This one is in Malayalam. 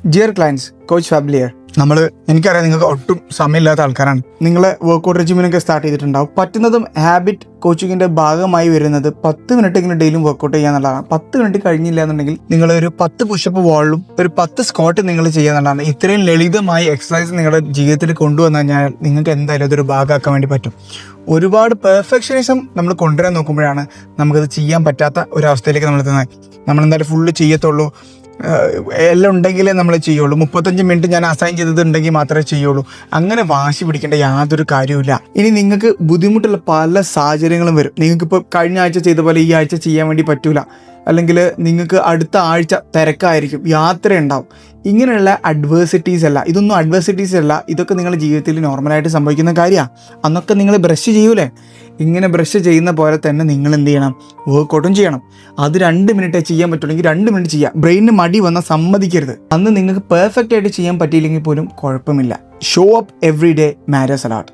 Dear clients, coach ഫാബിലിയർ. എനിക്കറിയാം നിങ്ങൾക്ക് ഒട്ടും സമയമില്ലാത്ത ആൾക്കാരാണ്. നിങ്ങൾ വർക്കൗട്ട് റെജിമിനൊക്കെ സ്റ്റാർട്ട് ചെയ്തിട്ടുണ്ടാവും. പറ്റുന്നതും ഹാബിറ്റ് കോച്ചിങ്ങിൻ്റെ ഭാഗമായി വരുന്നത് 10 മിനിറ്റെങ്കിലും ഡെയിലും വർക്കൗട്ട് ചെയ്യുക എന്നുള്ളതാണ്. 10 മിനിറ്റ് കഴിഞ്ഞില്ല എന്നുണ്ടെങ്കിൽ നിങ്ങൾ ഒരു 10 പുഷപ്പ് വാളിലും ഒരു 10 സ്ക്വാട്ട് നിങ്ങൾ ചെയ്യുക എന്നുള്ളതാണ്. ഇത്രയും ലളിതമായി എക്സസൈസ് നിങ്ങളുടെ ജീവിതത്തിൽ കൊണ്ടുവന്നു കഴിഞ്ഞാൽ നിങ്ങൾക്ക് എന്തായാലും അതൊരു ഭാഗമാക്കാൻ വേണ്ടി പറ്റും. ഒരുപാട് പെർഫെക്ഷനിസം നമ്മൾ കൊണ്ടുവരാൻ നോക്കുമ്പോഴാണ് നമുക്കത് ചെയ്യാൻ പറ്റാത്ത ഒരവസ്ഥയിലേക്ക് നമ്മൾ എത്തുന്നത്. നമ്മളെന്തായാലും ഫുള്ള് ചെയ്യത്തുള്ളൂ, എല്ലാം ഉണ്ടെങ്കിലേ നമ്മൾ ചെയ്യുള്ളൂ, 35 മിനിറ്റ് ഞാൻ അസൈൻ ചെയ്തിട്ടുണ്ടെങ്കിൽ മാത്രമേ ചെയ്യുള്ളൂ. അങ്ങനെ വാശി പിടിക്കേണ്ട യാതൊരു കാര്യവുമില്ല. ഇനി നിങ്ങൾക്ക് ബുദ്ധിമുട്ടുള്ള പല സാഹചര്യങ്ങളും വരും. നിങ്ങൾക്കിപ്പോൾ കഴിഞ്ഞ ആഴ്ച ചെയ്ത പോലെ ഈ ആഴ്ച ചെയ്യാൻ വേണ്ടി പറ്റൂല, അല്ലെങ്കിൽ നിങ്ങൾക്ക് അടുത്ത ആഴ്ച തിരക്കായിരിക്കും, യാത്രയുണ്ടാവും. ഇങ്ങനെയുള്ള അഡ്വേഴ്സിറ്റീസ് അല്ല, ഇതൊന്നും അഡ്വേഴ്സിറ്റീസ് അല്ല, ഇതൊക്കെ നിങ്ങളുടെ ജീവിതത്തിൽ നോർമലായിട്ട് സംഭവിക്കുന്ന കാര്യമാണ്. അന്നൊക്കെ നിങ്ങൾ ബ്രഷ് ചെയ്യൂലേ, ഇങ്ങനെ ബ്രഷ് ചെയ്യുന്ന പോലെ തന്നെ നിങ്ങൾ എന്ത് ചെയ്യണം, വർക്കൗട്ടും ചെയ്യണം. അത് 2 മിനിറ്റേ ചെയ്യാൻ പറ്റുള്ളെങ്കിൽ 2 മിനിറ്റ് ചെയ്യാം. ബ്രെയിനിന് മടി വന്നാൽ സമ്മതിക്കരുത്. അന്ന് നിങ്ങൾക്ക് പെർഫെക്റ്റ് ആയിട്ട് ചെയ്യാൻ പറ്റിയില്ലെങ്കിൽ പോലും കുഴപ്പമില്ല. Show up every day matters a lot.